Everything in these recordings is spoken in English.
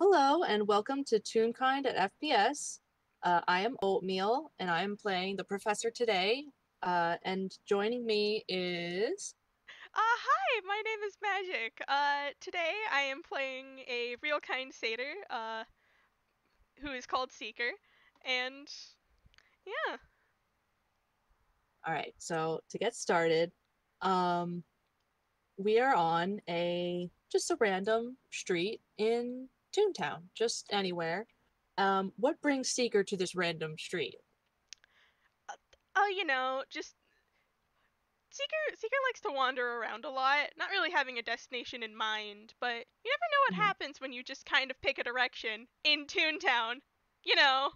Hello and welcome to TuneKind at FPS. I am Oatmeal and I am playing the professor today. And joining me is. Hi, my name is Magic. Today I am playing a real kind satyr, who is called Seeker, and yeah. All right, so to get started, um, we are on just a random street in Toontown, just anywhere. What brings Seeker to this random street? Uh, just Seeker likes to wander around a lot, not really having a destination in mind, but you never know what Mhm. happens when you just kind of pick a direction in Toontown. You know.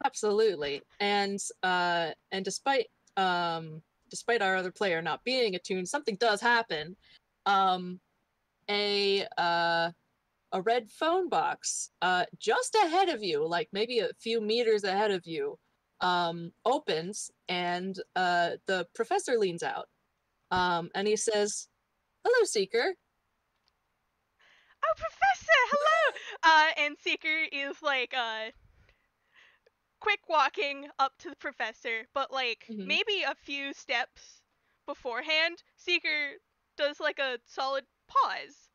Absolutely. And despite our other player not being attuned, something does happen. Um a uh a red phone box just ahead of you, like maybe a few meters ahead of you, opens and the professor leans out. And he says, "Hello, Seeker." Oh, Professor, hello. And Seeker is like quick walking up to the professor, but like Mm-hmm. maybe a few steps beforehand, Seeker does like a solid pause.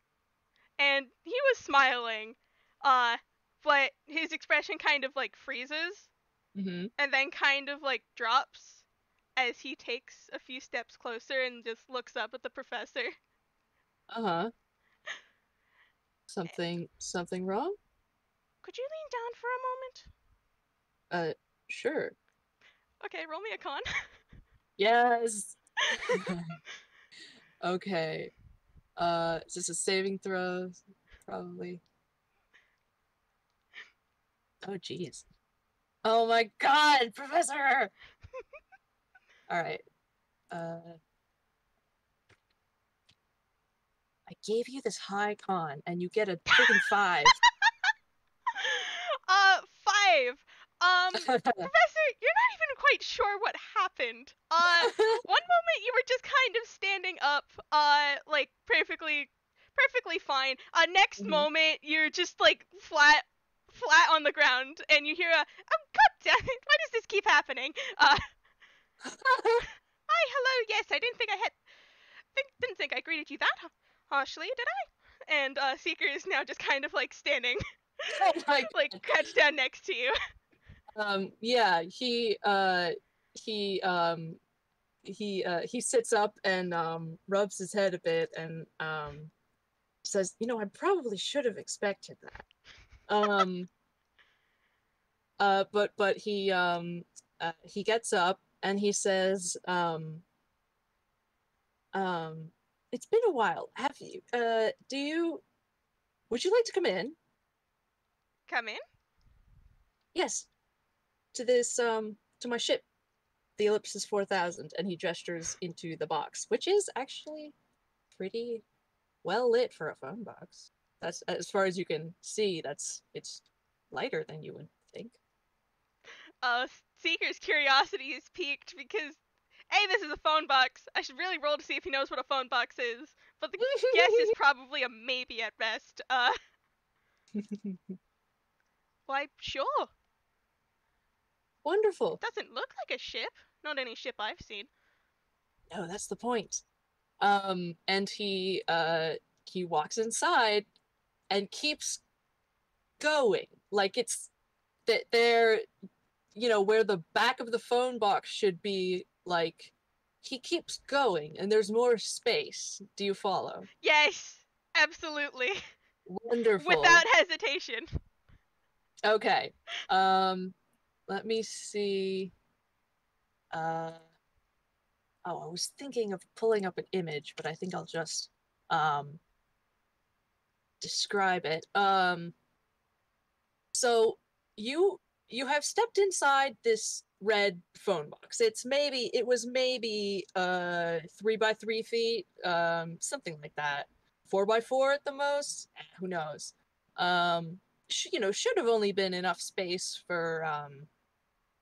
And he was smiling, uh, but his expression kind of like freezes Mm-hmm. and then kind of like drops as he takes a few steps closer and just looks up at the professor. Uh-huh. Something wrong? Could you lean down for a moment? Uh sure. Okay, roll me a con. Yes. Okay. Is this a saving throw? Probably. Oh, geez. Oh my God, Professor! All right. Uh, I gave you this high con, and you get a freaking five. 5. Professor, you're not even quite sure what happened. One moment you were just kind of standing up, like perfectly fine. Next Mhm. moment you're just like flat on the ground, and you hear a, oh god damn it, why does this keep happening? Hi, hello, yes, I didn't think I had, didn't think I greeted you that harshly, did I? And Seeker is now just kind of like standing, Oh my like God. crouched down next to you. Yeah, he he sits up and rubs his head a bit and says, I probably should have expected that. Um, but he gets up and he says, um, it's been a while. Have you, would you like to come in? Come in. Yes, to my ship, the Ellipsis 4000. And he gestures into the box, which is actually pretty well lit for a phone box. That's as far as you can see. It's lighter than you would think. Seeker's curiosity is piqued because, A, this is a phone box. I should really roll to see if he knows what a phone box is. But the guess is probably a maybe at best. Why, sure. It Wonderful. doesn't look like a ship. Not any ship I've seen. No, that's the point. And he walks inside and keeps going, like it's that there, where the back of the phone box should be. Like, he keeps going and there's more space. Do you follow? Yes, absolutely. Wonderful. Without hesitation. Okay. Let me see. uh oh, I was thinking of pulling up an image, but I think I'll just um describe it. So you you have stepped inside this red phone box. It was maybe 3 by 3 feet, something like that. 4 by 4 at the most. Who knows? Should have only been enough space for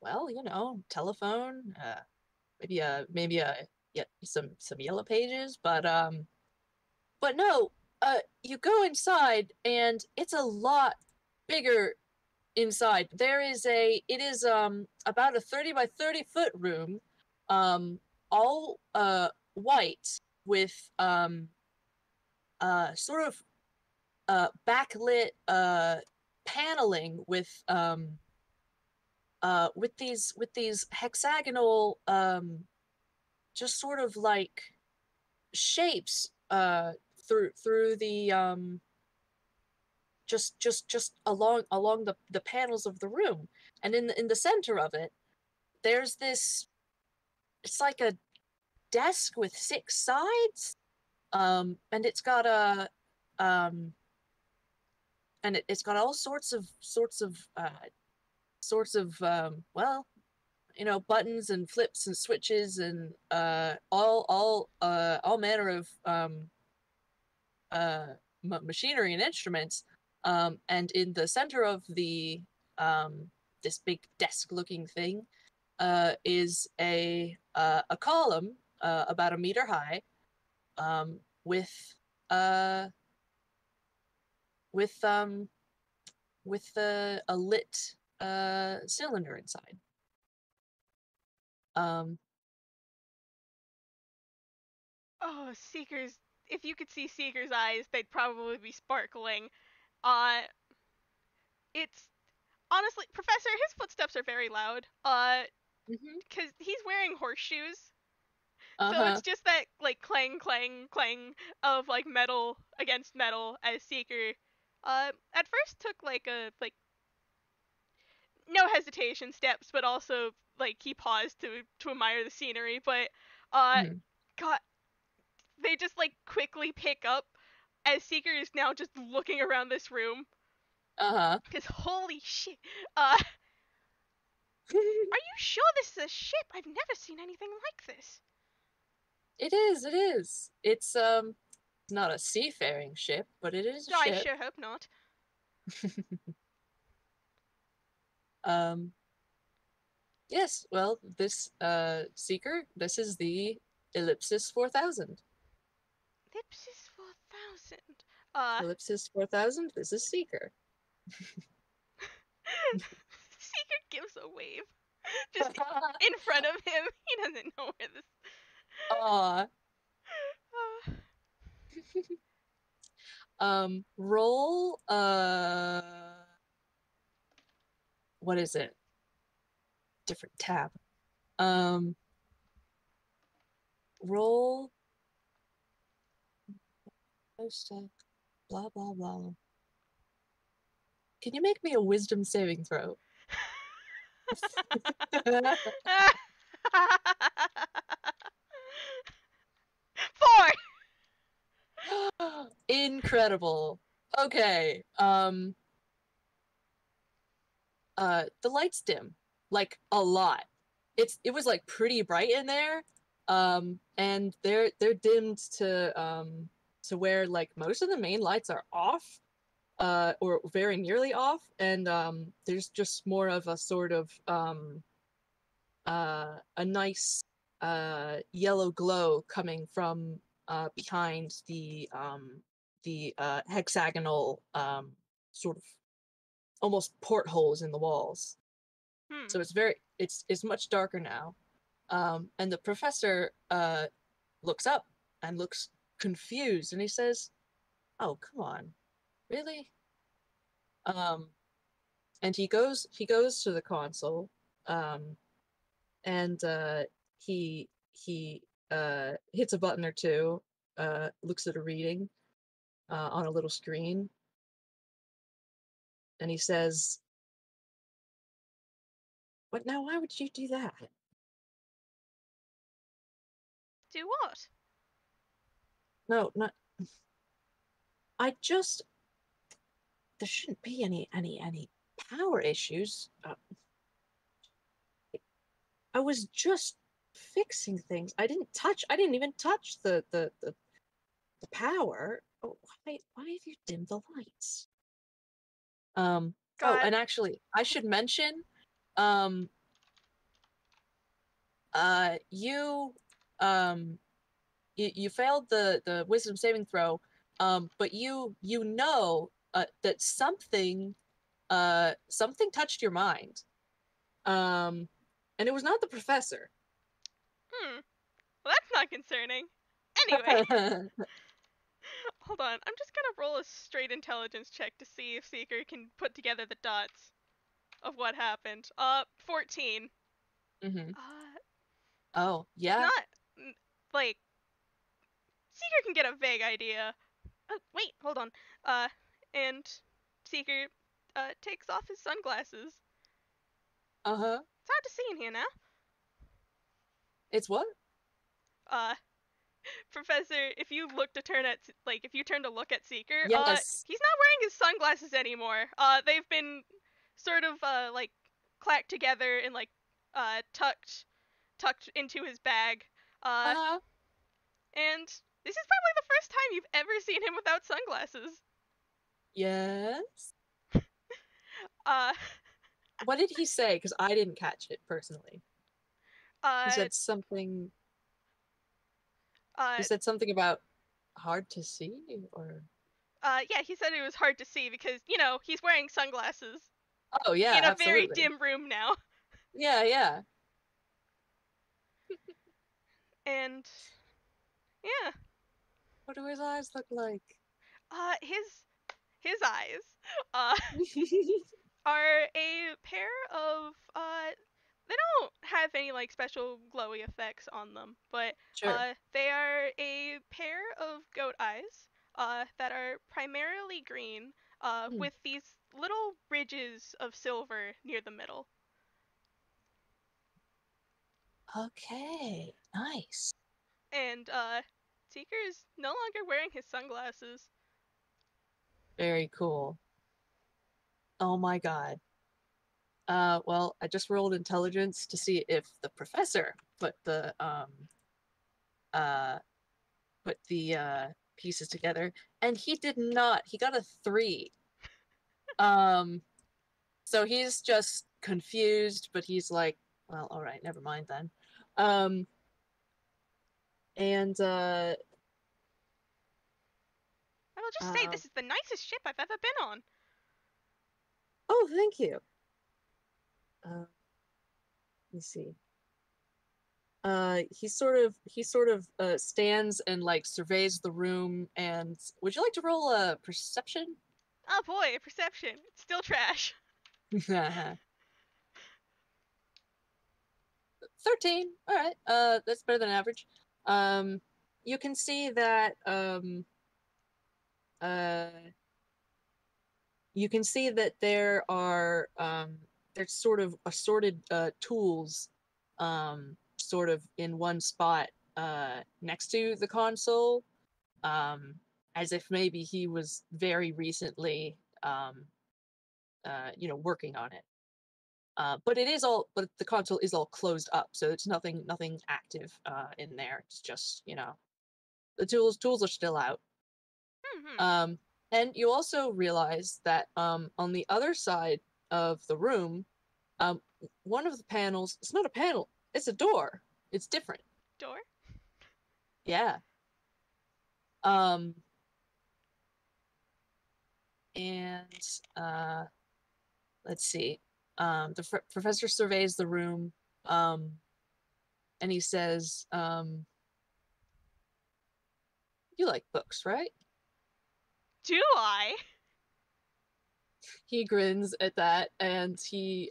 well, telephone, maybe yeah, some yellow pages, but no, you go inside and it's a lot bigger inside. It is about a 30 by 30-foot room, all white with sort of backlit paneling with these hexagonal just sort of like shapes through the just along the panels of the room. And in the center of it there's this, it's like a desk with 6 sides, and it's got a it's got all sorts of well, you know, buttons and flips and switches and all manner of machinery and instruments. And in the center of the this big desk looking thing is a column about a meter high, with uh with um a lit cylinder inside. Um Oh, Seeker's. If you could see Seeker's eyes, they'd probably be sparkling. Uh, it's honestly, Professor, his footsteps are very loud. mhm. Because he's wearing horseshoes. So Uh-huh. it's just that, like, clang, clang, clang of, like, metal against metal as Seeker, at first took, like, no hesitation steps, but also, like, he paused to admire the scenery, but, uh, Mhm. God, they just, like, quickly pick up as Seeker is now just looking around this room. Uh-huh. Because holy shit. Are you sure this is a ship? I've never seen anything like this. It is, it is. It's not a seafaring ship, but it is a I ship. sure hope not. um yes, well, this seeker, this is the Ellipsis 4000. Ellipsis 4000. Uh, Ellipsis 4000, this is Seeker. Seeker gives a wave. Just in front of him. He doesn't know where this. Aw. Uh, Roll what is it? Different tab. Um Roll blah blah blah. Can you make me a wisdom saving throw? Four! Incredible. Okay. The lights dim, like a lot. It was like pretty bright in there. And they're dimmed to where like most of the main lights are off, or very nearly off, and there's just more of a sort of a nice yellow glow coming from behind the hexagonal sort of almost portholes in the walls. Hmm. So it's much darker now. And the professor looks up and looks confused, and he says, "Oh, come on, really?" Um, and he goes to the console, um, and he hits a button or two, looks at a reading on a little screen, and he says, "What now? Why would you do that?" Do what? No, not. I just there shouldn't be any power issues. I was just fixing things. I didn't even touch the power. Oh, why have you dimmed the lights? Oh, God. and actually, I should mention, um, you, you failed the wisdom saving throw, but you know, that something, something touched your mind. Um, and it was not the professor. Hmm. Well, that's not concerning. Anyway, hold on. I'm just gonna roll a straight intelligence check to see if Seeker can put together the dots of what happened. 14. hmm Uh, Oh, it's yeah. not like Seeker can get a vague idea. Oh, wait, hold on. Uh, and Seeker takes off his sunglasses. Uh-huh. It's hard to see in here now. It's what? Uh, Professor, if you look to turn at if you turn to look at Seeker, Yes. he's not wearing his sunglasses anymore. They've been sort of clacked together and tucked into his bag. Uh, Uh-huh. and this is probably the first time you've ever seen him without sunglasses. Yes. Uh, What did he say? Because I didn't catch it personally. He uh, said something. He uh, said something about hard to see, or yeah, he said it was hard to see because he's wearing sunglasses oh yeah, in a very absolutely. dim room now, Yeah, yeah. and yeah, What do his eyes look like? his eyes uh are a pair of they don't have any special glowy effects on them, but Sure. they are a pair of goat eyes that are primarily green Hmm. with these little ridges of silver near the middle. Okay. Nice. And Seeker is no longer wearing his sunglasses. Very cool. Oh my God. Well, I just rolled intelligence to see if the professor uh put the pieces together, and he did not. He got a 3. Um, so he's just confused, but he's like, well, all right, never mind then. Um, and I will just say uh, this is the nicest ship I've ever been on. oh, thank you. Let me see. He sort of stands and like surveys the room. And would you like to roll a perception? Oh boy, perception. It's still trash. 13. All right. That's better than average. Um, you can see that uh you can see that there's sort of assorted tools sort of in one spot next to the console, um as if maybe he was very recently working on it. But the console is all closed up, so it's nothing active in there. It's just, the tools are still out. Hmm. Um, and you also realize that on the other side of the room, um, one of the panels, it's not a panel, it's a door. It's different. Door? Yeah. Um, and uh, let's see. The professor surveys the room, um, and he says, "You like books, right?" Do I? He grins at that, and he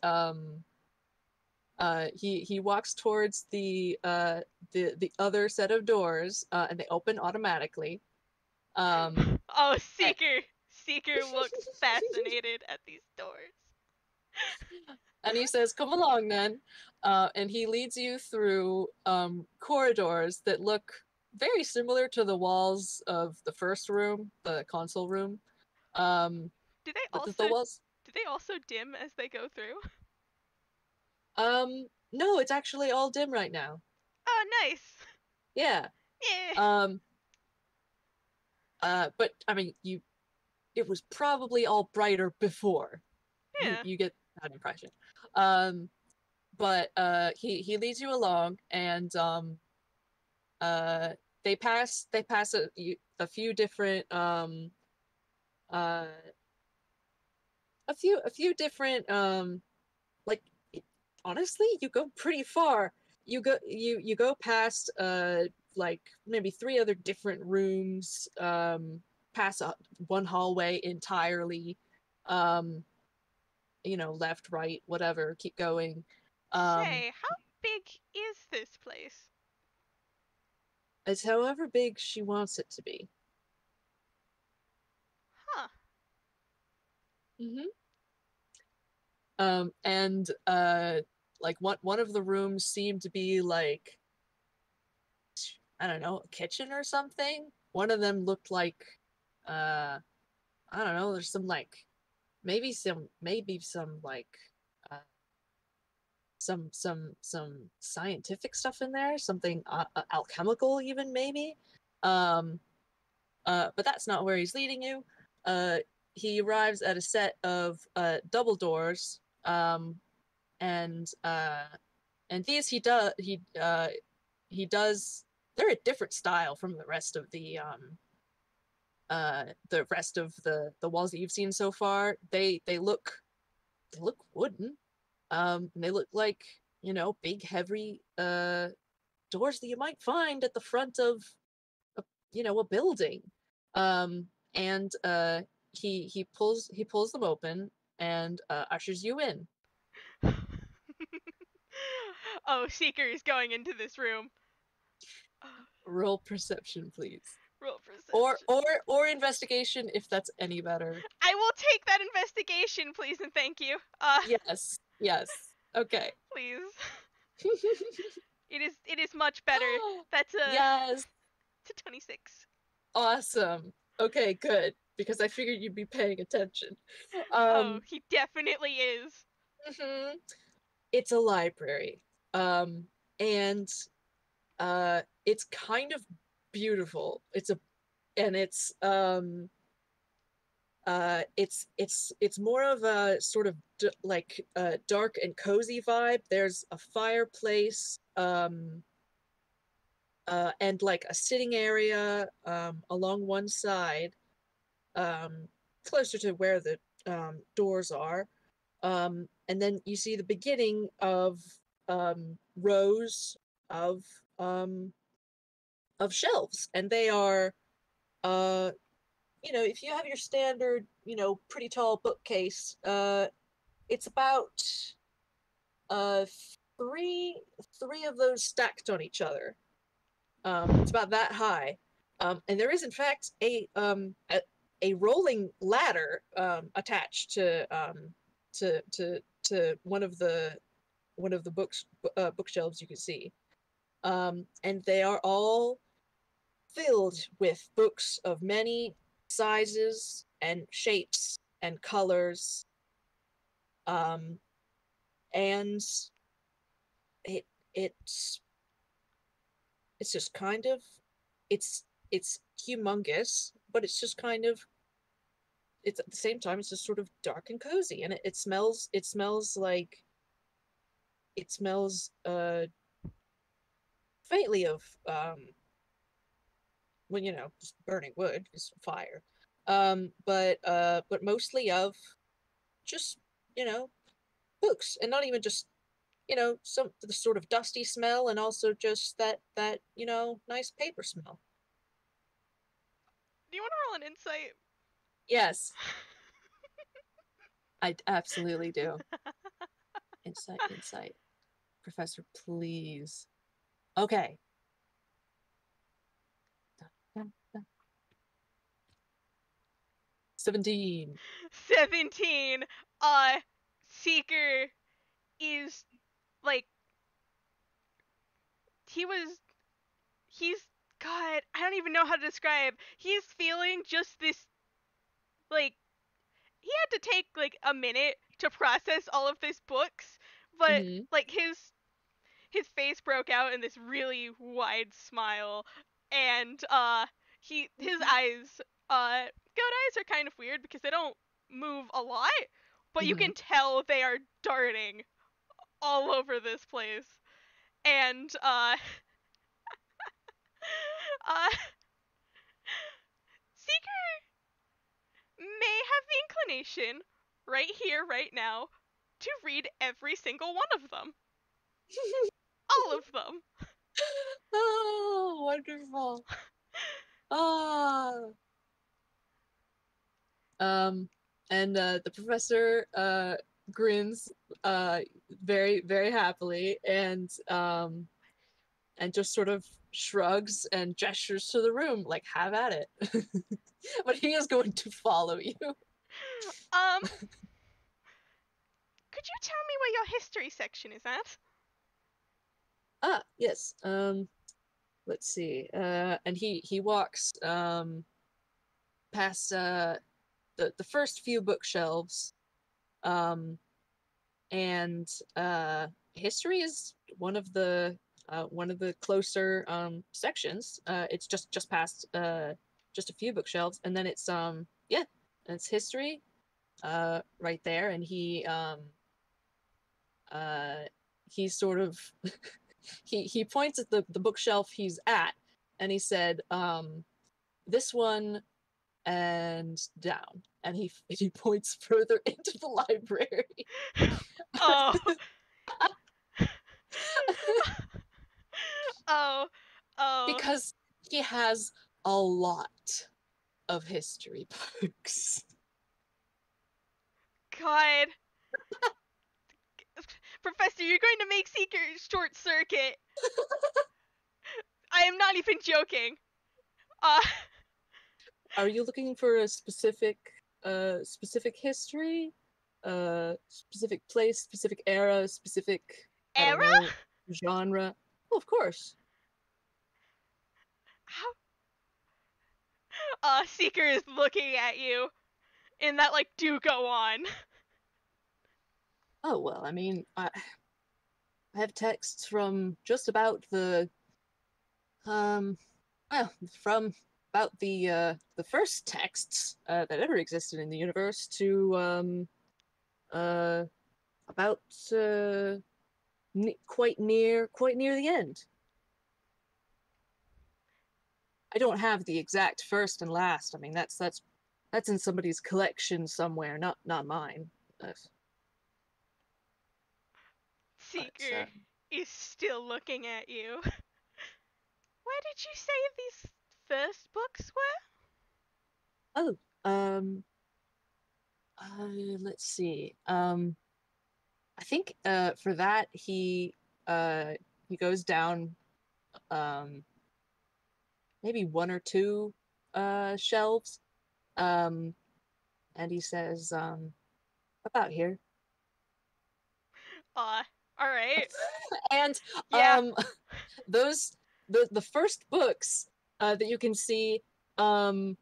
walks towards the other set of doors, and they open automatically. Um, Oh, and, Seeker looks fascinated at these doors. and he says, "Come along, then," and he leads you through corridors that look very similar to the walls of the first room, the console room. Um, Do they the also walls. do they also dim as they go through? No, it's actually all dim right now. Oh, nice. Yeah. Yeah. Um, but I mean, it was probably all brighter before. You Yeah. you get that impression. Um, but he leads you along, and uh they pass a few different uh a few different like it, honestly, you go pretty far. You go past like maybe three other different rooms, past one hallway entirely, um left, right, whatever, keep going. um Say, how big is this place? it's however big she wants it to be. Huh. Hmm. And like one of the rooms seemed to be like, I don't know, a kitchen or something. One of them looked like, uh I don't know, there's some like, maybe some like, uh, some scientific stuff in there, something alchemical even, maybe. um but that's not where he's leading you. uh he arrives at a set of double doors, and these he does, they're a different style from the rest of the walls that you've seen so far. They look wooden. And they look like, big heavy doors that you might find at the front of a, a building. And he pulls them open and ushers you in. Oh, Seeker is going into this room. Roll perception, please. Roll Or perception. or or investigation, if that's any better. I will take that investigation, please and thank you. Yes. Yes. Okay. Please. It is much better. That's Yes. it's a 26. Awesome. Okay, good. Because I figured you'd be paying attention. Oh, Um, he definitely is. mhm. It's a library. And it's kind of beautiful. It's more of a sort of like dark and cozy vibe. There's a fireplace, and like a sitting area along one side, um, closer to where the doors are. And then you see the beginning of rows of um, of shelves, and they are, uh, if you have your standard, pretty tall bookcase, it's about uh, three three of those stacked on each other. It's about that high. And there is in fact a rolling ladder attached to one of the bookshelves you can see. And they are all filled with books of many sizes and shapes and colors. Um, and it it's it's just kind of, it's humongous, but it's just kind of, it's at the same time, it's just sort of dark and cozy, and it smells like, it smells faintly of, when, just burning wood is fire. But mostly of just, you know books, and not even just, some the sort of dusty smell, and also just that nice paper smell. Do you want to roll an insight? Yes, I absolutely do. Insight, insight. Professor, please. Okay. 17. 17. Seeker is like he was he's God, I don't even know how to describe. He's feeling just this like he had to take like a minute to process all of these books, but Mm-hmm. like his face broke out in this really wide smile, and his Mm-hmm. eyes, goat eyes are kind of weird because they don't move a lot, but you Mm-hmm. can tell they are darting all over this place. And uh Seeker may have the inclination, right here, right now, to read every single one of them. All of them. Oh, wonderful. Ah. Um, and the professor grins very very happily and just sort of shrugs and gestures to the room like have at it. But he is going to follow you. Um, could you tell me where your history section is at? Ah, yes. Let's see. And he walks past the first few bookshelves. Um, and history is one of the closer sections. It's just past just a few bookshelves, and then it's yeah, it's history right there, and uh he sort of he points at the bookshelf he's at, and he said this one and down, and he points further into the library. Oh. Oh. Oh. Because he has a lot of history books. God. Professor, you're going to make Seeker short circuit. I am not even joking. Uh, Are you looking for a specific history? Specific place, specific era, specific, I don't era? know, genre? Oh, of course. How? Seeker is looking at you in that, like, do go on. Oh well, I mean, I have texts from just about um well, from about the first texts that ever existed in the universe to uh about quite near the end. I don't have the exact first and last. I mean, that's in somebody's collection somewhere, not mine. Uh, but Seeker is still looking at you. Where did you say these first books were? oh, let's see. I think for that he goes down um maybe one or two shelves um and he says about here. Uh, alright. And Yeah. those the first books that you can see um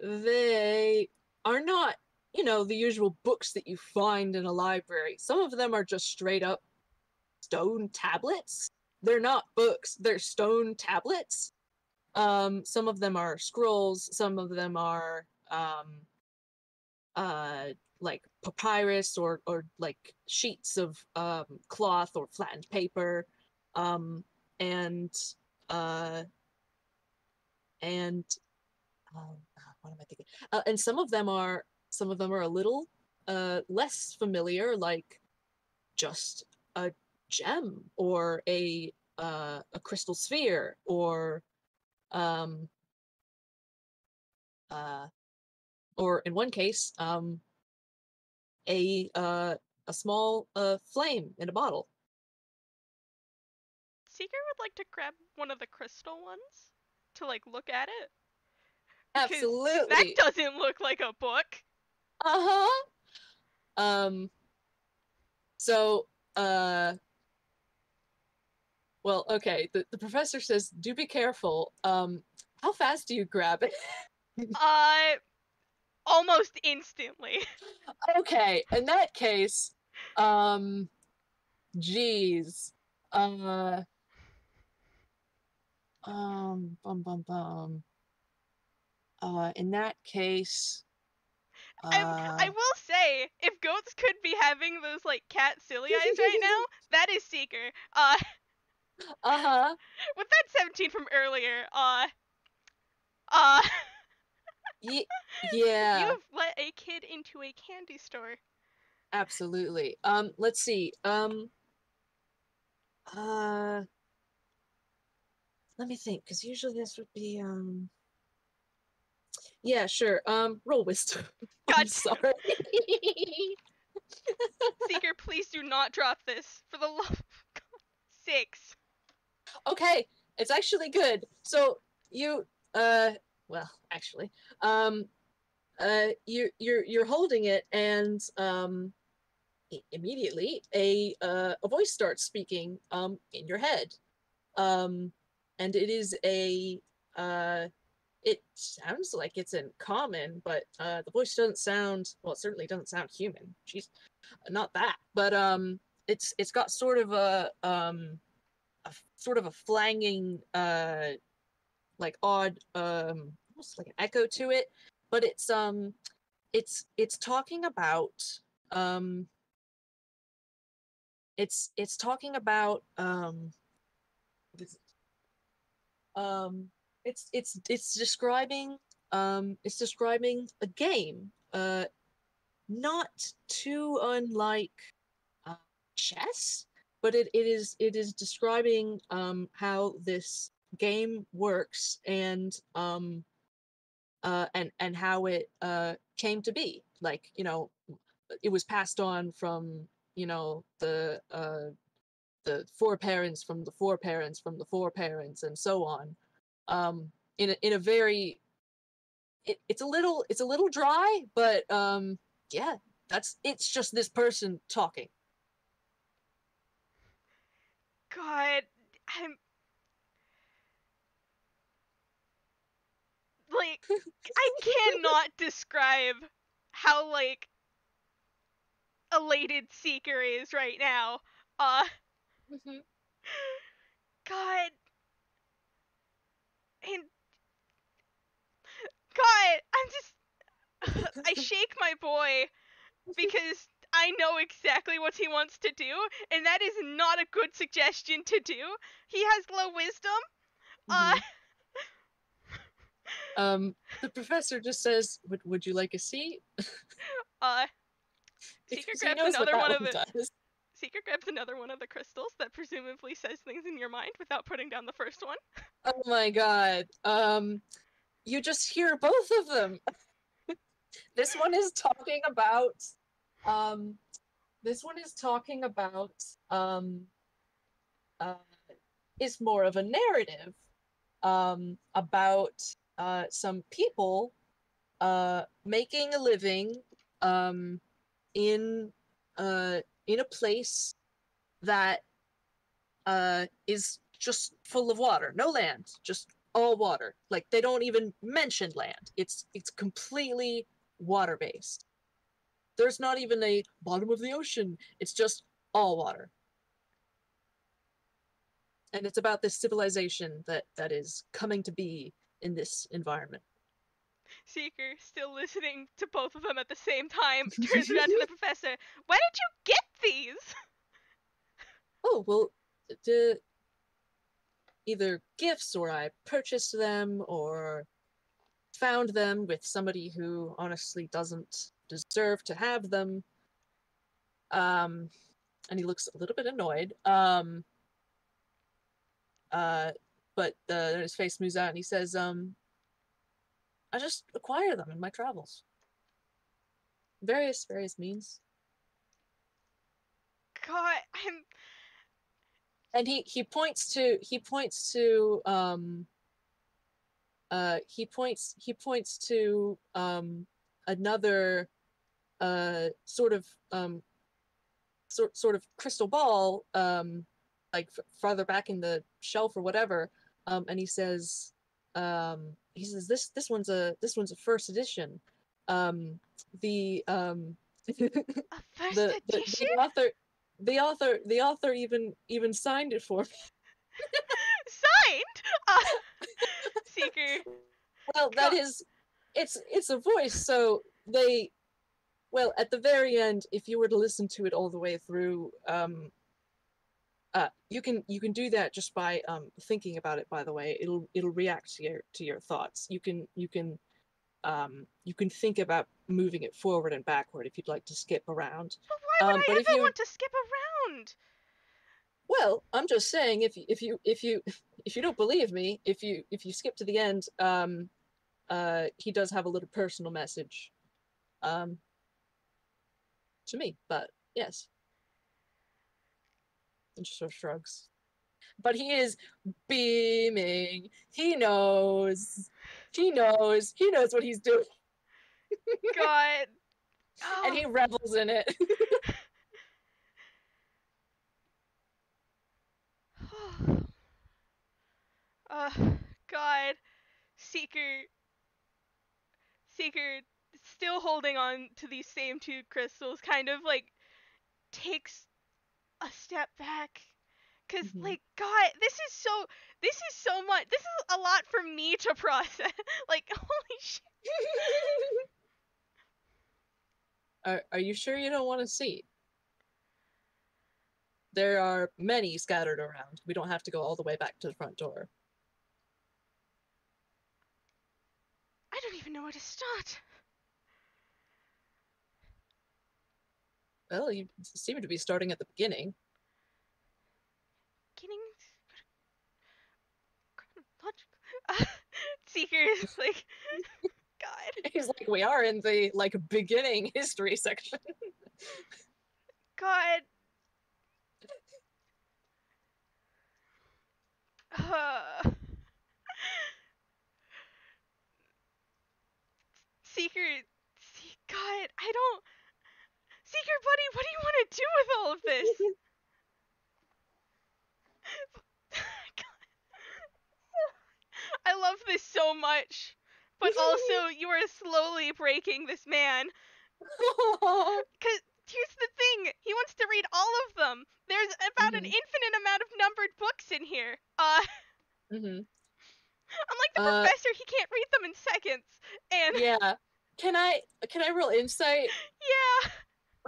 they are not, you know, the usual books that you find in a library. Some of them are just straight up stone tablets. They're not books, they're stone tablets. Some of them are scrolls, some of them are uh like papyrus or like sheets of cloth or flattened paper. um and uh and what am I thinking? And some of them are a little less familiar, like just a gem or a crystal sphere um uh or in one case a uh a small flame in a bottle. Seeker would like to grab one of the crystal ones to, like, look at it. Because that Absolutely. doesn't look like a book. Uh-huh. Um so uh well, okay, the professor says do be careful. How fast do you grab it? Uh, almost instantly. Okay, in that case, um geez. Uh bum bum bum. In that case, I will say, if goats could be having those, like, cat silly eyes right now, that is Seeker. uh-huh. With that 17 from earlier, uh, Yeah, You've let a kid into a candy store. absolutely. Let's see. Uh, let me think, because usually this would be yeah, sure. Roll wisdom. I'm God damn. sorry. Seeker, please do not drop this. For the love of God. 6. Okay, it's actually good. So you well, actually, um you're holding it, and immediately a voice starts speaking in your head. And it is a it sounds like it's in common, but the voice doesn't sound, well, it certainly doesn't sound human. She's not that, but it's got sort of a sort of a flanging like odd almost like an echo to it, but it's talking about um it's talking about um it's describing a game not too unlike uh, chess, but it is describing how this game works, and how it came to be. Like, it was passed on from the foreparents from the foreparents from the foreparents and so on. In a very it's a little dry, but yeah, it's just this person talking. God, I'm like, I cannot describe how like elated Seeker is right now. Uh, Mhm. God, and God, I'm just, I shake my boy because I know exactly what he wants to do, and that is not a good suggestion to do. He has low wisdom. Uh, Mhm. The professor just says, would you like a seat? uh, Seeker Because he grabs knows what another that one of one the does. Seeker grabs another one of the crystals that presumably says things in your mind without putting down the first one. Oh my god. You just hear both of them. This one is talking about um this one is talking about um uh is more of a narrative about some people making a living um in in a place that is just full of water, no land, just all water. Like, they don't even mention land. It's completely water based. There's not even a bottom of the ocean. It's just all water. And it's about this civilization that is coming to be in this environment. Seeker, still listening to both of them at the same time, turns around to the professor. Why did you get these? Oh, well, the either gifts, or I purchased them, or found them with somebody who honestly doesn't deserve to have them. Um, and he looks a little bit annoyed. Uh, but his face moves out, and he says, I just acquire them in my travels. Various means. God, I'm. And he points to another sort of crystal ball, like farther back in the shelf or whatever, and he says this one's a first edition. The A first the edition? author even signed it for me. Signed? Seeker. Well, that God. is, it's a voice, so they, well, at the very end, if you were to listen to it all the way through, you can do that just by thinking about it. By the way, it'll react to your thoughts. You can you can think about moving it forward and backward if you'd like to skip around. But why would I But if ever you want to skip around? Well, I'm just saying, if you don't believe me, if you skip to the end, he does have a little personal message, um, to me. But yes, and just sort of shrugs. But he is beaming. He knows. He knows. He knows what he's doing, God. and Oh. he revels in it. uh, God. Seeker. Seeker, still holding on to these same two crystals, kind of like takes a step back. Cause Mhm. like God, this is so much. This is a lot for me to process. Like holy shit. Are you sure you don't want to see? There are many scattered around. We don't have to go all the way back to the front door. I don't even know where to start. Well, you seem to be starting at the beginning. Getting Seeker is like God. He's like, we are in the like beginning history section. God. Uh, Seeker. God, I don't. Seeker, buddy, what do you want to do with all of this? I love this so much. But also, you are slowly breaking this man. Because here's the thing, he wants to read all of them. There's about an Mm-hmm. infinite amount of numbered books in here. Mm-hmm. Unlike the professor, he can't read them in seconds. And Yeah. Can I roll insight? yeah.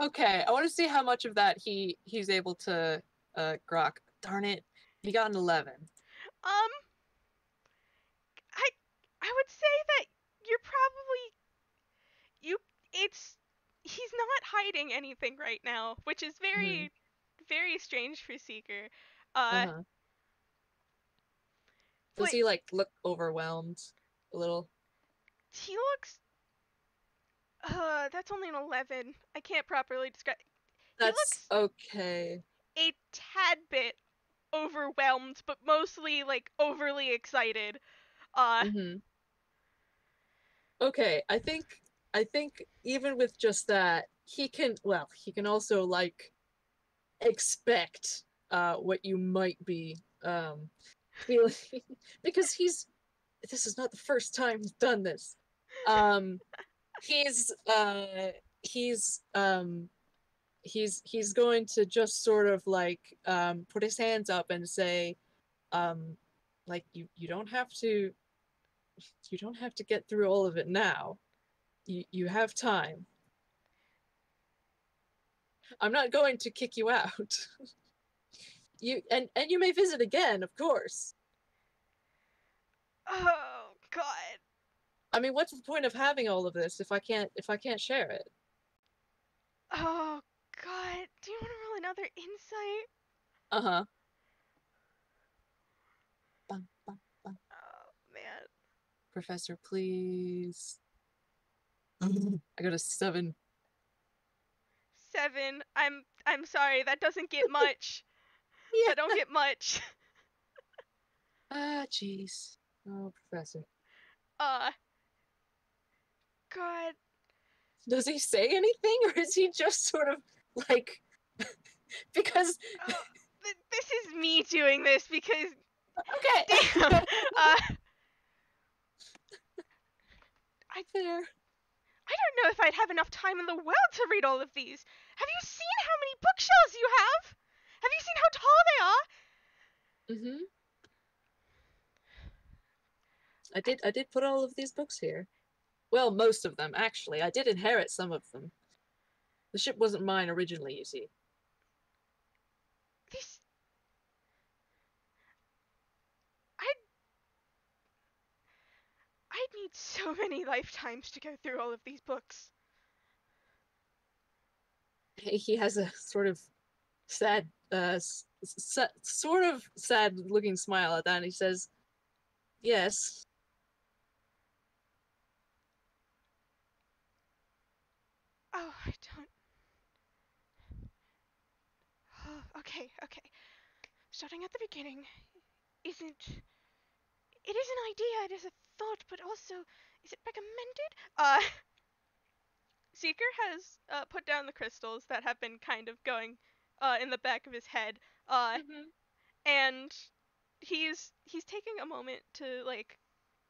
Okay, I want to see how much of that he's able to grok. Darn it, he got an 11. Um, I I would say that you're probably you. It's he's not hiding anything right now, which is Mm-hmm. very strange for Seeker. Uh, Uh-huh. Does like he like look overwhelmed a little? he looks. That's only an 11. I can't properly describe. He That's looks okay. a tad bit overwhelmed, but mostly like overly excited. Uh, Mm-hmm. Okay, I think even with just that, he can also like expect what you might be feeling because this is not the first time he's done this. Um he's he's um he's going to just sort of like put his hands up and say like you don't have to get through all of it now. You have time. I'm not going to kick you out. You may visit again, of course. oh God. I mean, what's the point of having all of this if I can't share it? Oh God. Do you want to roll another insight? Uh-huh. Bum, bum, bum. Oh man. Professor, please. I got a 7. 7. I'm sorry. That doesn't get much. Yeah. That don't get much. Ah, jeez. Oh, Professor. Uh. God. Does he say anything, or is he just sort of like because This is me doing this because okay. damn. I Fair. I don't know if I'd have enough time in the world to read all of these. Have you seen how many bookshelves you have? Have you seen how tall they are? Mm-hmm. I did put all of these books here. Well, most of them, actually. I did inherit some of them. The ship wasn't mine originally, you see. This I need so many lifetimes to go through all of these books. He has a sort of sad, sort of sad looking smile at that, and he says, "Yes." Oh, I don't. Oh, okay. Starting at the beginning isn't. It is an idea, it is a thought, but also, is it recommended? Seeker has put down the crystals that have been kind of going in the back of his head, Mm-hmm. and he's taking a moment to like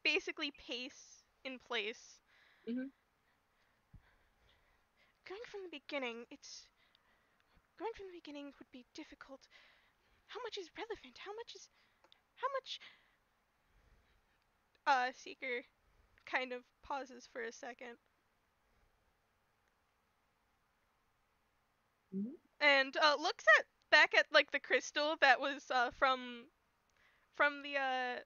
basically pace in place. Mm-hmm. Going from the beginning, going from the beginning would be difficult. How much is relevant? How much? Seeker kind of pauses for a second Mm-hmm. and looks at back at like the crystal that was from the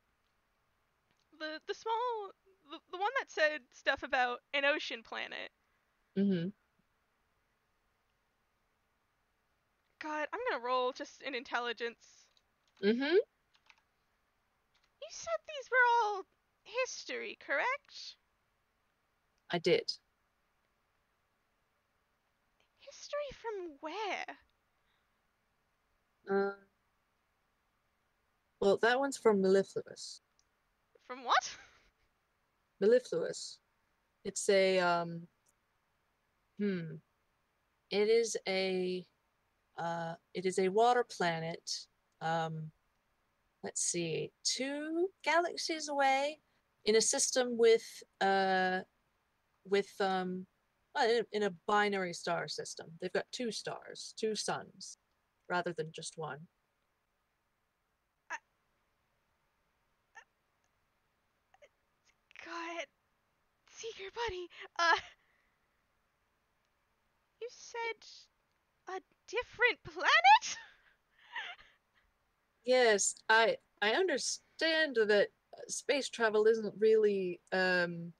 small the one that said stuff about an ocean planet. Mm-hmm. God, I'm gonna roll just an intelligence. Mm-hmm. You said these were all history, correct? I did. History from where? Uh, well, that one's from Mellifluous. From what? Mellifluous. It's a hmm. It is a water planet. Um, let's see, 2 galaxies away, in a system with in a binary star system. They've got 2 stars, 2 suns, rather than just one. I, God, Seeker buddy. You said a different planet? Yes, I understand that space travel isn't really Space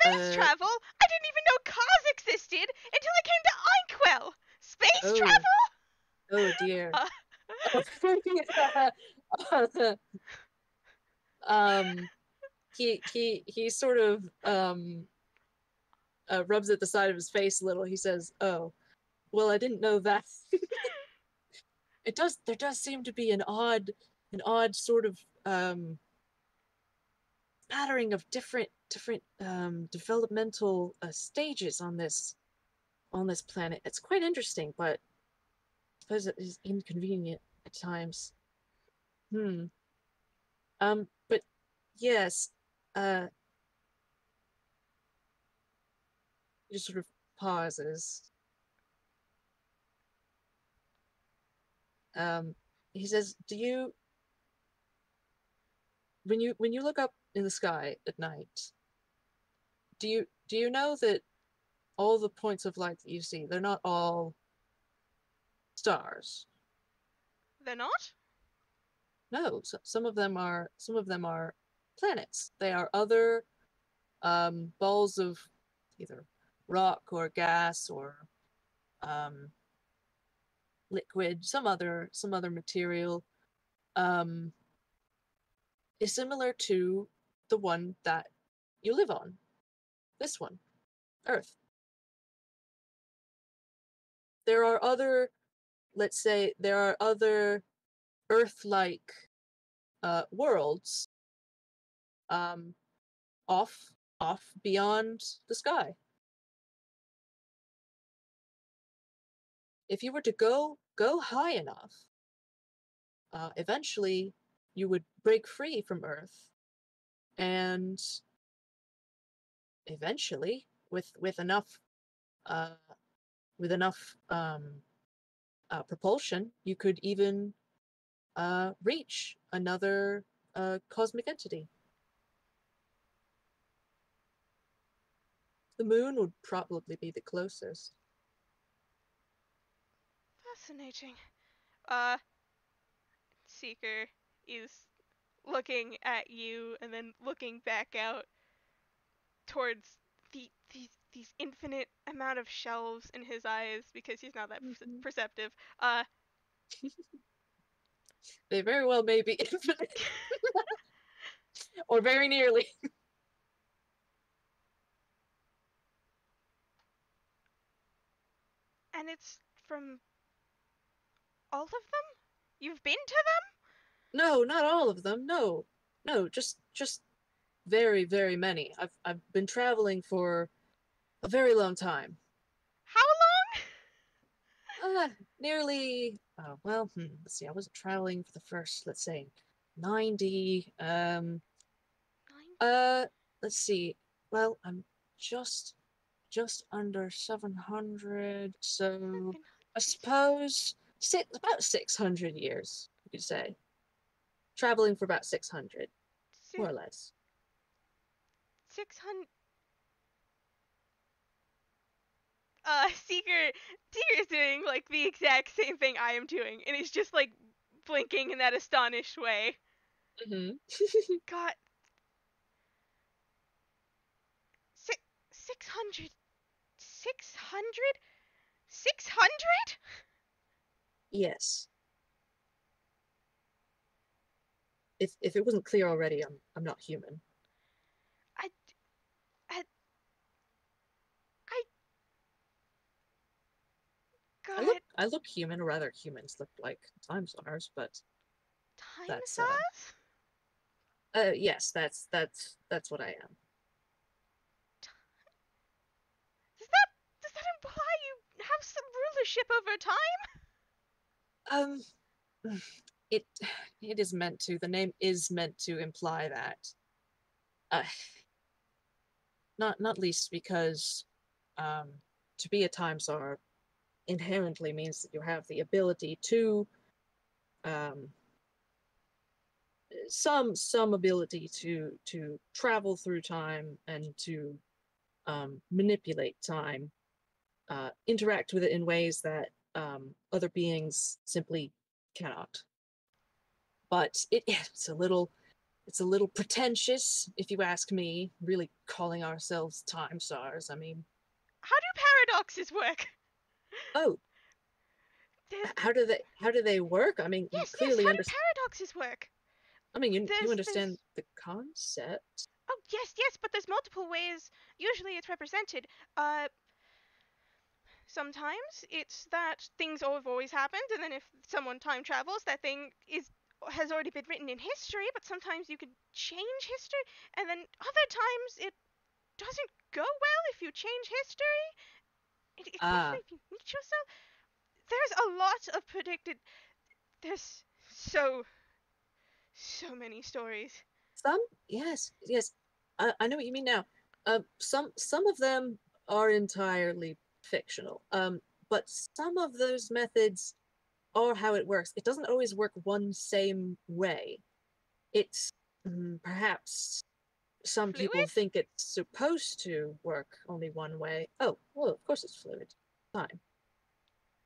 uh travel? I didn't even know cars existed until I came to Inkwell. Space oh travel? oh dear. Uh, um he sort of rubs at the side of his face a little. He says, "Oh, well, I didn't know that." There does seem to be an odd sort of spattering of different developmental stages on this planet. It's quite interesting, but I suppose it is inconvenient at times. Hmm. But yes, uh, he just sort of pauses. Um, he says, "Do you when you look up in the sky at night, do you know that all the points of light that you see, they're not all stars? they're not? No, some of them are planets. They are other balls of either rock or gas or um, liquid, some other material, um, is similar to the one that you live on. This one, Earth. There are other, let's say, there are other Earth-like worlds um, off beyond the sky. If you were to go high enough, eventually you would break free from Earth, and eventually, uh, with enough propulsion, you could even reach another cosmic entity. The moon would probably be the closest. Fascinating. Uh, Seeker is looking at you and then looking back out towards these infinite amount of shelves in his eyes because he's not that perceptive. They very well may be infinite, or very nearly. And it's from all of them? You've been to them? No, not all of them. No, no, just very, very many. I've been traveling for a very long time. How long? Nearly. Oh well, let's see. I wasn't traveling for the first, let's say, 90. 90. Let's see. Well, I'm just just under 700. So I 700. suppose about 600 years, you could say. Traveling for about 600, more or less. 600. Seeker is doing like the exact same thing I am doing, and he's just like blinking in that astonished way. Mm-hmm. God, 600, 600, 600. Yes. If it wasn't clear already, I'm not human. I, I, I, God, I look human, or rather humans look like time stars, but time that's sauce? yes, that's what I am. Does that imply you have some rulership over time? Um, it it is meant to. The name is meant to imply that. Uh, not least because, um, to be a time czar inherently means that you have the ability to, um, some ability to travel through time and to, manipulate time, interact with it in ways that, other beings simply cannot. But it's a little pretentious, if you ask me, really calling ourselves time stars. I mean, How do paradoxes work? oh, There's how do they work? I mean, you yes. clearly How do understand. paradoxes work? I mean, you There's understand the concept. oh yes, but there's multiple ways. Usually it's represented. Uh, Sometimes it's that things have always happened, and then if someone time travels, that thing is has already been written in history. But sometimes you can change history, and then other times it doesn't go well if you change history. Especially Ah, if you meet yourself. There's a lot of predicted. There's so many stories. some yes, yes. I know what you mean now. Some of them are entirely fictional. But some of those methods are how it works. It doesn't always work one same way. It's, perhaps some people Fluid? think it's supposed to work only one way. Oh, well, of course it's fluid. Fine.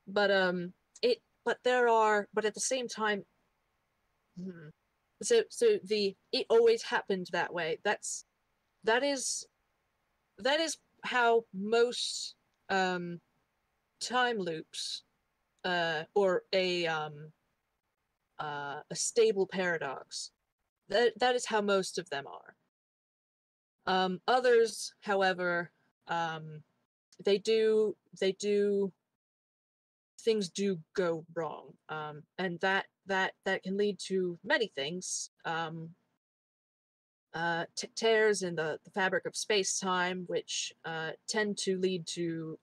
But but at the same time, hmm, so the it always happened that way. That is that is how most, um time loops, or a stable paradox. That is how most of them are. Others, however, um, they do things do go wrong, and that can lead to many things. Tears in the fabric of space time, which, tend to lead to,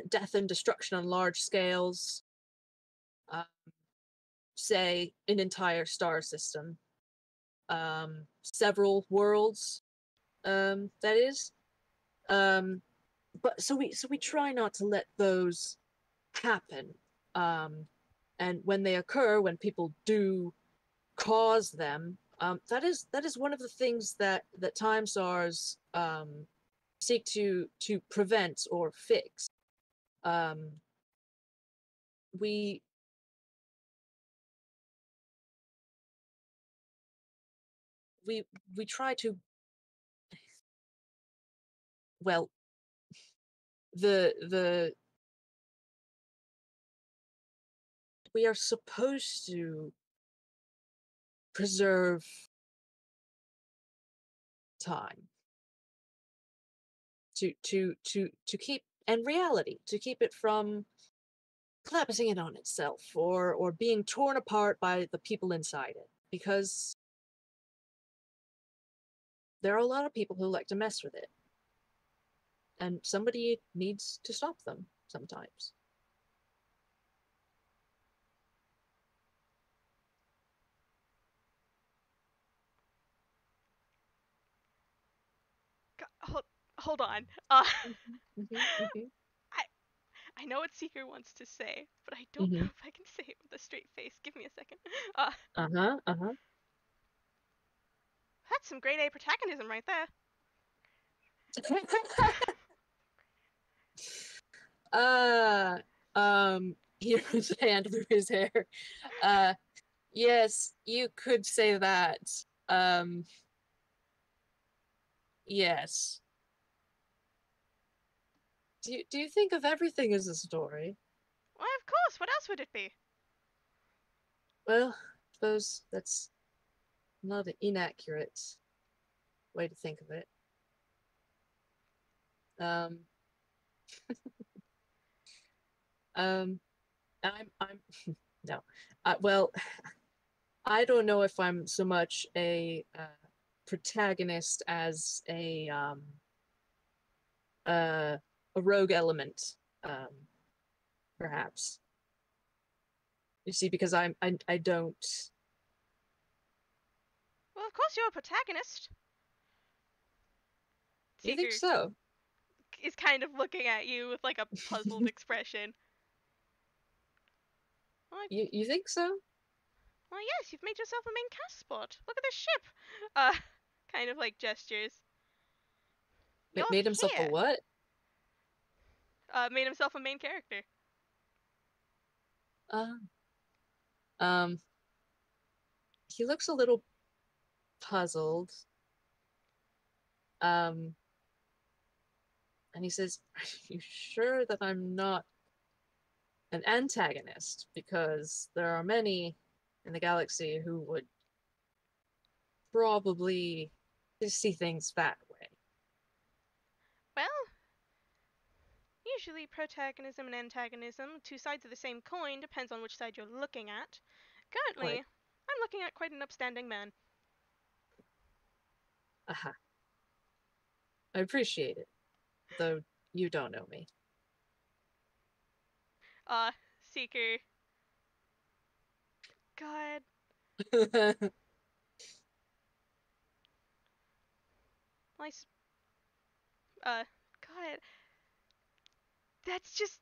death and destruction on large scales. Uh, say an entire star system, several worlds. That is. Um, but so we try not to let those happen. Um, and when they occur, when people do cause them, that is one of the things that time stars, seek to prevent or fix. Um, we we try to, well, the we are supposed to preserve time to keep, and reality, to keep it from collapsing in on itself or being torn apart by the people inside it, because there are a lot of people who like to mess with it, and somebody needs to stop them sometimes. Hold, hold on. Mhm, mhm, mhm, I I know what Seeker wants to say, but I don't know mhm. if I can say it with a straight face. Give me a second. Uh, Uh-huh, uh-huh. that's some grade A protagonism right there. uh he puts a hand through his hair. uh yes, you could say that. Yes. Do you think of everything as a story? Why, of course. What else would it be? Well, I suppose that's not an inaccurate way to think of it. Um, um, I'm no. Well, I don't know if I'm so much a protagonist as uh, a rogue element, perhaps. You see, because I don't. Well, of course you're a protagonist. You think Seeker so? is kind of looking at you with like a puzzled expression. Well, You think so? well, yes, you've made yourself a main cast spot. Look at this ship. Uh, kind of like gestures. You're Made himself a here. what? Made himself a main character. Uh, um, he looks a little puzzled. Um, and he says, "Are you sure that I'm not an antagonist? Because there are many in the galaxy who would probably see things that way." Well, usually protagonism and antagonism, two sides of the same coin, depends on which side you're looking at. Currently, Quite. I'm looking at quite an upstanding man. Aha. I appreciate it, though you don't know me. Seeker. God. I God. That's just.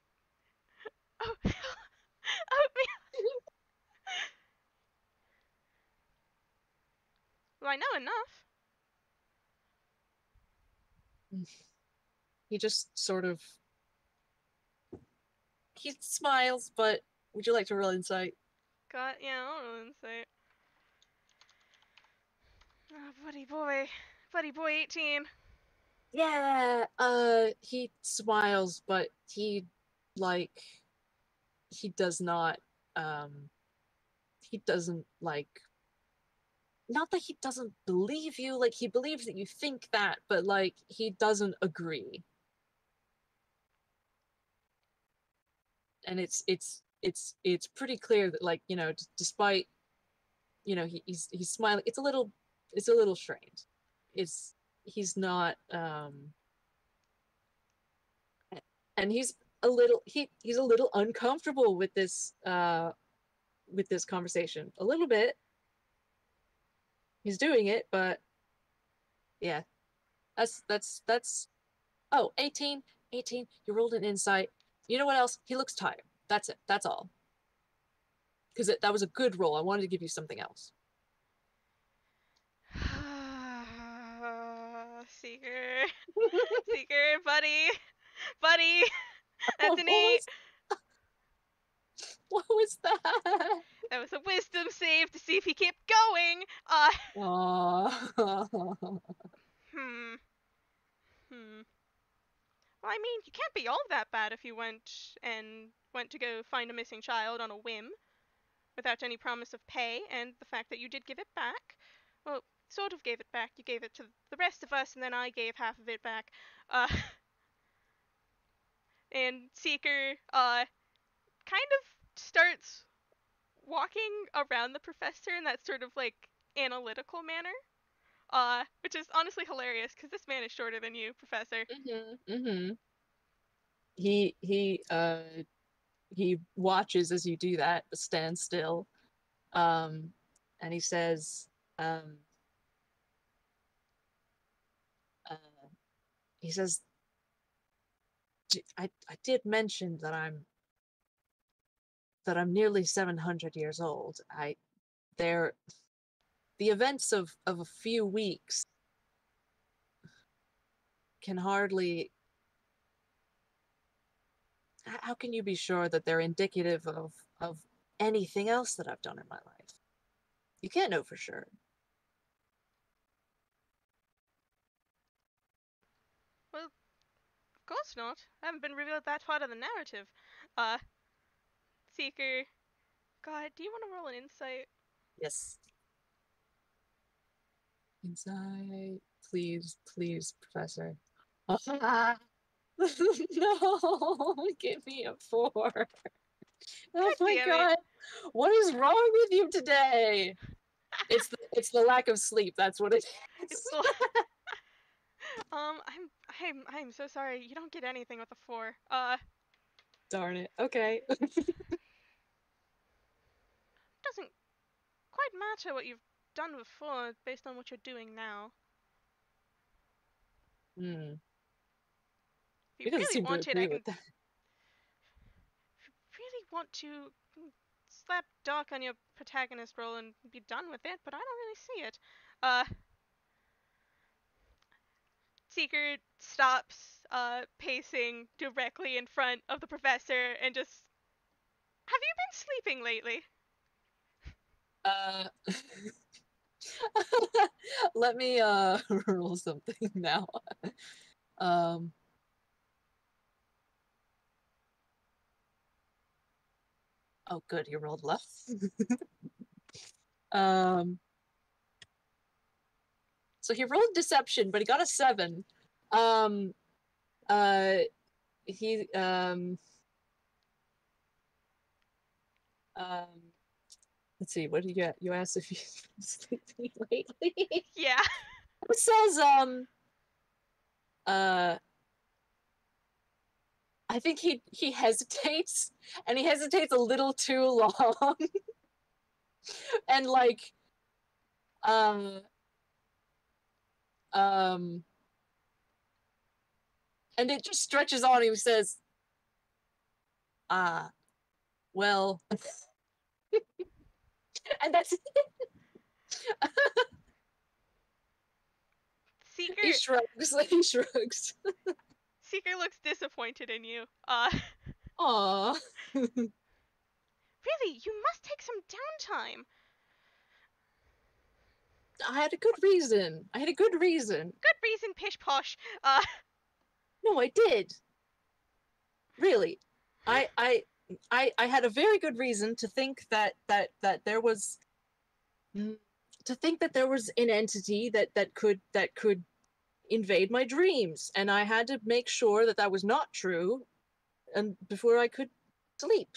Oh, oh me. Well, I know enough. He just sort of he smiles, but would you like to roll insight? God, yeah, I don't know insight. Oh, buddy boy, 18. Yeah. He smiles, but like he does not um he doesn't like, not that he doesn't believe you, like he believes that you think that, but like he doesn't agree. And it's pretty clear that, like, despite, he's smiling, it's a little strained. It's He's not and he's a little uncomfortable with this conversation. A little bit. He's doing it, but yeah. That's Oh, 18, 18. You rolled an insight. You know what else? He looks tired. That's it. That's all. Because that was a good roll. I wanted to give you something else. Seeker. Seeker, buddy. Buddy. That's Oh, an 8. what was that? That was a wisdom save to see if he kept going. Aww. Hmm. Hmm. Well, I mean, you can't be all that bad if you went to go find a missing child on a whim without any promise of pay, and the fact that you did give it back. Well, sort of gave it back. You gave it to the rest of us, and then I gave half of it back. Uh, and Seeker, kind of starts walking around the professor in that sort of like analytical manner. Which is honestly hilarious because this man is shorter than you, Professor. Mm-hmm. He he uh he watches as you do that, but stands still. Um, and he says, um, uh, he says, I did mention that I'm nearly 700 years old. They're the events of a few weeks can hardly. How can you be sure that they're indicative of anything else that I've done in my life? You can't know for sure. Well, of course not. I haven't been revealed that part of the narrative. Uh, Seeker, God, do you want to roll an insight? Yes. Inside, please, please, Professor. No, give me a 4. Oh God my damn it. god. What is wrong with you today? It's the lack of sleep. That's what it It's is. the. I'm so sorry. You don't get anything with a 4. Darn it. Okay. Doesn't quite matter what you've done before based on what you're doing now. Hmm. If He you doesn't really seem to wanted, I agree can. with that. If you really want to, slap Doc on your protagonist role and be done with it, but I don't really see it. Uh, Seeker stops, pacing directly in front of the professor and just. Have you been sleeping lately? Uh let me roll something now. Um oh good, you rolled left. um so he rolled deception, but he got a 7. Um uh he um let's see, what did you get? You asked if he's been sleeping lately. Yeah. It says uh I think he hesitates, and he hesitates a little too long. And like um um and it just stretches on. He says, ah, well, and that's he Seeker shrugs. He shrugs. Seeker looks disappointed in you. Aw. Really, you must take some downtime. I had a good reason. I had a good reason. Good reason, pish posh. No, I did. Really. I had a very good reason to think that there was to think that there was an entity that could invade my dreams, and I had to make sure that that was not true, and before I could sleep.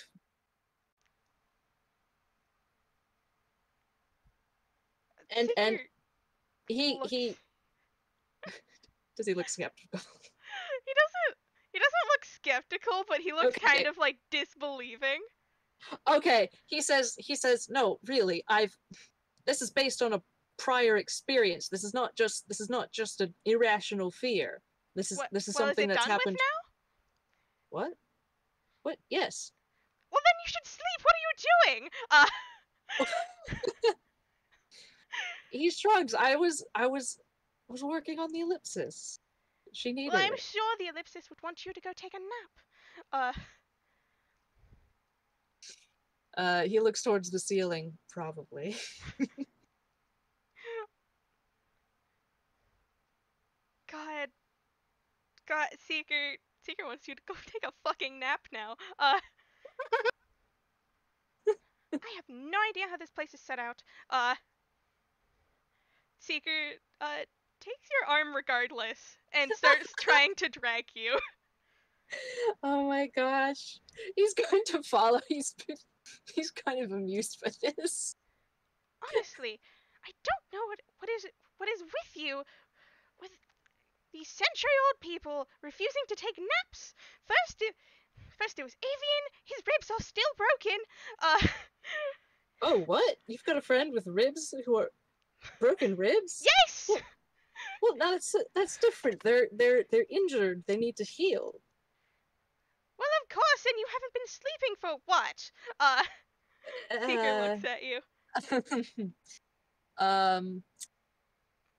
And Seeker he looks. does he look skeptical? He doesn't look skeptical, but he looks kind Okay. of like disbelieving. Okay. He says no, really. This is based on a prior experience. This is not just an irrational fear. This is What? this is Well, is something it that's done with happened. now? What? What? Yes. Well, then you should sleep. What are you doing? He shrugs. I was working on the ellipsis. She Well, needed I'm it. sure the ellipsis would want you to go take a nap. Uh, He looks towards the ceiling, probably. God, God, Seeker wants you to go take a fucking nap now. I have no idea how this place is set out. Seeker, takes your arm regardless and starts trying to drag you. Oh my gosh. He's going to follow. He's kind of amused by this. Honestly, I don't know what is with you, with these century-old people refusing to take naps. First it was Avian. His ribs are still broken. Uh, Oh, what? You've got a friend with ribs who are broken ribs? yes. Well, that's different. They're injured. They need to heal. Well, of course, and you haven't been sleeping for what? Seeker Uh, looks at you. um,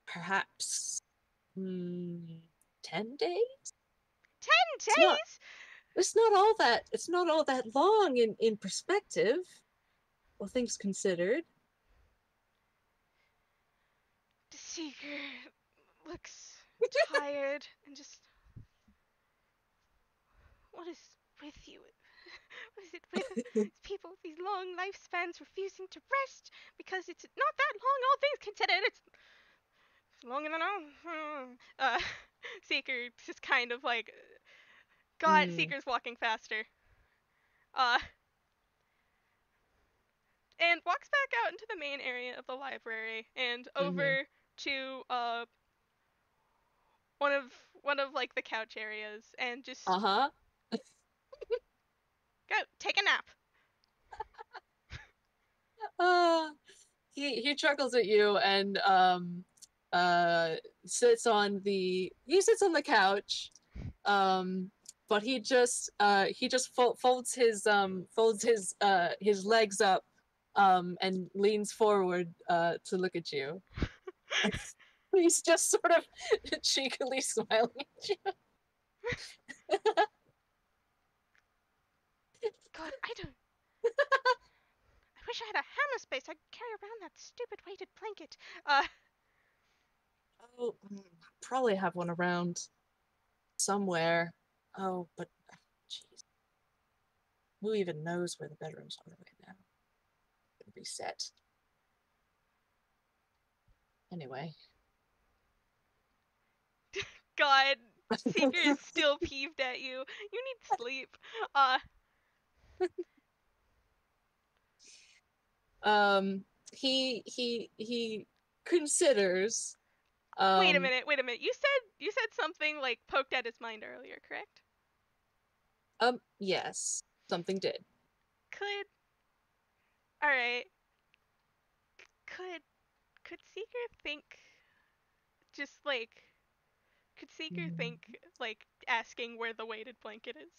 perhaps 10 days. 10 It's not. days? It's not all that. It's not all that long in perspective. All things considered. The Seeker looks tired and just. What is with you? What is it with people with these long lifespans refusing to rest because it's not that long, all things considered? It's long enough. Seeker just kind of like. God, Mm, Seeker's walking faster. Uh, and walks back out into the main area of the library and mm-hmm. over to one of like the couch areas and just Uh-huh. go take a nap. Uh, he chuckles at you and uh he sits on the couch, but he just folds his legs up and leans forward to look at you. He's just sort of cheekily smiling at you. God, I don't. I wish I had a hammer space. I'd carry around that stupid weighted blanket. Oh, probably have one around somewhere. Oh, but jeez, who even knows where the bedrooms are right now? Reset. Anyway. God, Seeker is still peeved at you. You need sleep. Uh, um, he considers. wait a Um, minute, wait a minute. You said something like poked at his mind earlier, correct? yes, something did. Could all right. Could Seeker think just like could Seeker think like asking where the weighted blanket is?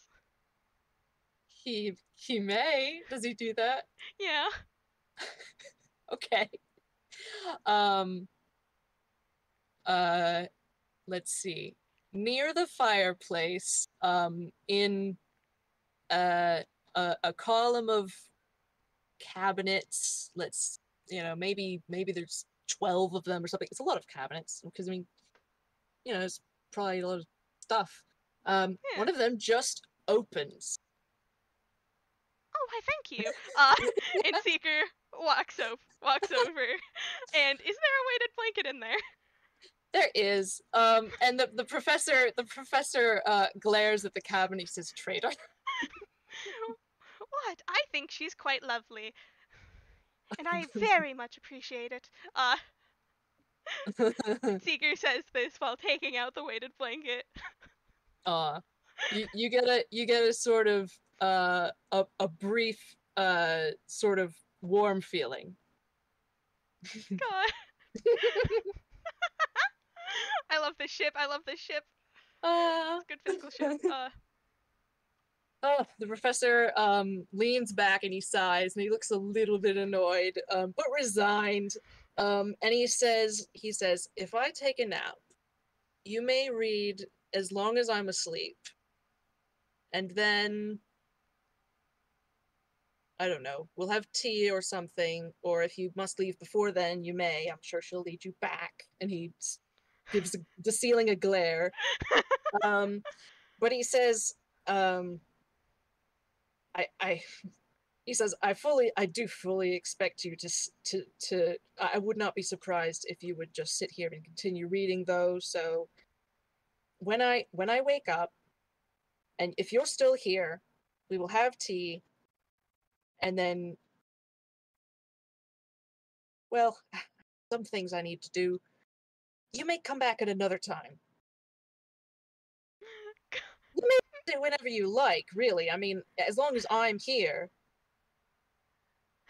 He may. Does he do that? Yeah. Okay. Um. Uh. Let's see. Near the fireplace, in uh a column of cabinets. Maybe there's 12 of them or something. It's a lot of cabinets because I mean, it's probably a lot of stuff. Yeah. One of them just opens. Oh, why thank you. And Seeker walks over, and is there a weighted blanket in there? There is. And the professor glares at the cabinet. He says, "Traitor." What? I think she's quite lovely, and I very much appreciate it. Seeker says this while taking out the weighted blanket. uh you get a sort of a brief sort of warm feeling. God, I love this ship. I love this ship. uh It's a good physical ship. Oh, the professor leans back and he sighs and he looks a little bit annoyed, but resigned. And he says, "If I take a nap, you may read as long as I'm asleep, and then I don't know, we'll have tea or something, or if you must leave before then, you may. I'm sure she'll lead you back. And he gives the ceiling a glare. Um, but he says, um, I he says, I do fully expect you to. I would not be surprised if you would just sit here and continue reading, though. So when I wake up, and if you're still here, we will have tea, and then, well, some things I need to do. You may come back at another time. You may do whenever you like, really. I mean, as long as I'm here.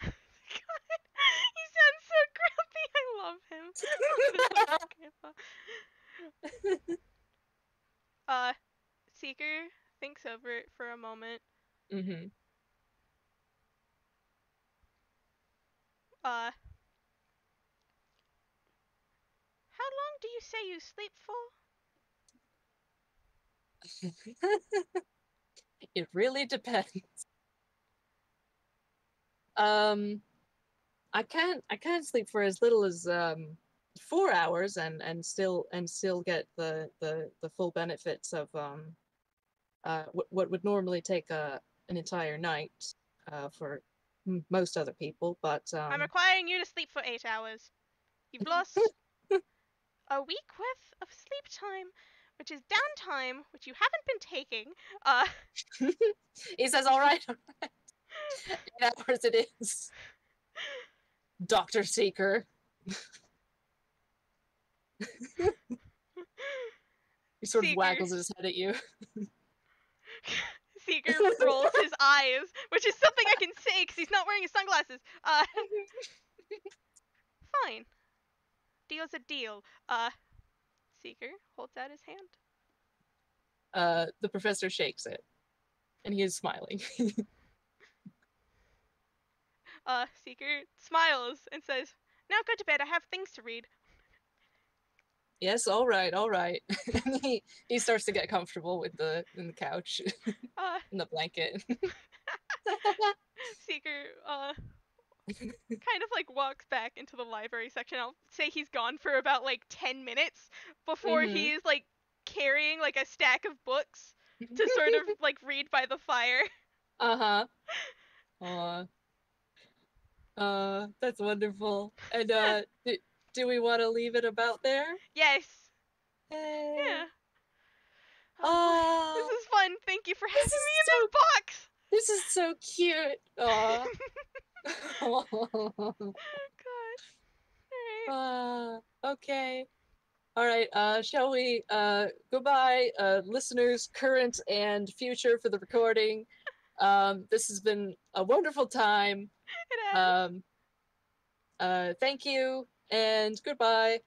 God, he sounds so grumpy. I love him. Seeker thinks over it for a moment. Mm-hmm. How long do you say you sleep for? It really depends. Um, I can't sleep for as little as 4 hours and still get the full benefits of what would normally take an entire night for most other people. But I'm requiring you to sleep for 8 hours. You've lost a week worth of sleep time, which is downtime, which you haven't been taking. He says, "All right, 8 hours it is, Doctor Seeker." He sort of Seeker. waggles his head at you. Seeker rolls his eyes, which is something I can say because he's not wearing his sunglasses. Fine. Deal's a deal. Seeker holds out his hand. The professor shakes it, and he is smiling. Seeker smiles and says, "Now go to bed. I have things to read." Yes, all right, all right. And he starts to get comfortable with in the couch, in the blanket. Seeker kind of like walks back into the library section. I'll say he's gone for about like 10 minutes before Mm-hmm. he's like carrying like a stack of books to sort of like read by the fire. Uh-huh. Aw. That's wonderful. And do we want to leave it about there? Yes. Hey. Yeah. Oh boy. This Oh, is fun. Thank you for this having is me in so this box. this is so cute. Aw. Gosh. All right. Okay. All right, shall we goodbye listeners current and future for the recording. This has been a wonderful time. It has. Thank you and goodbye.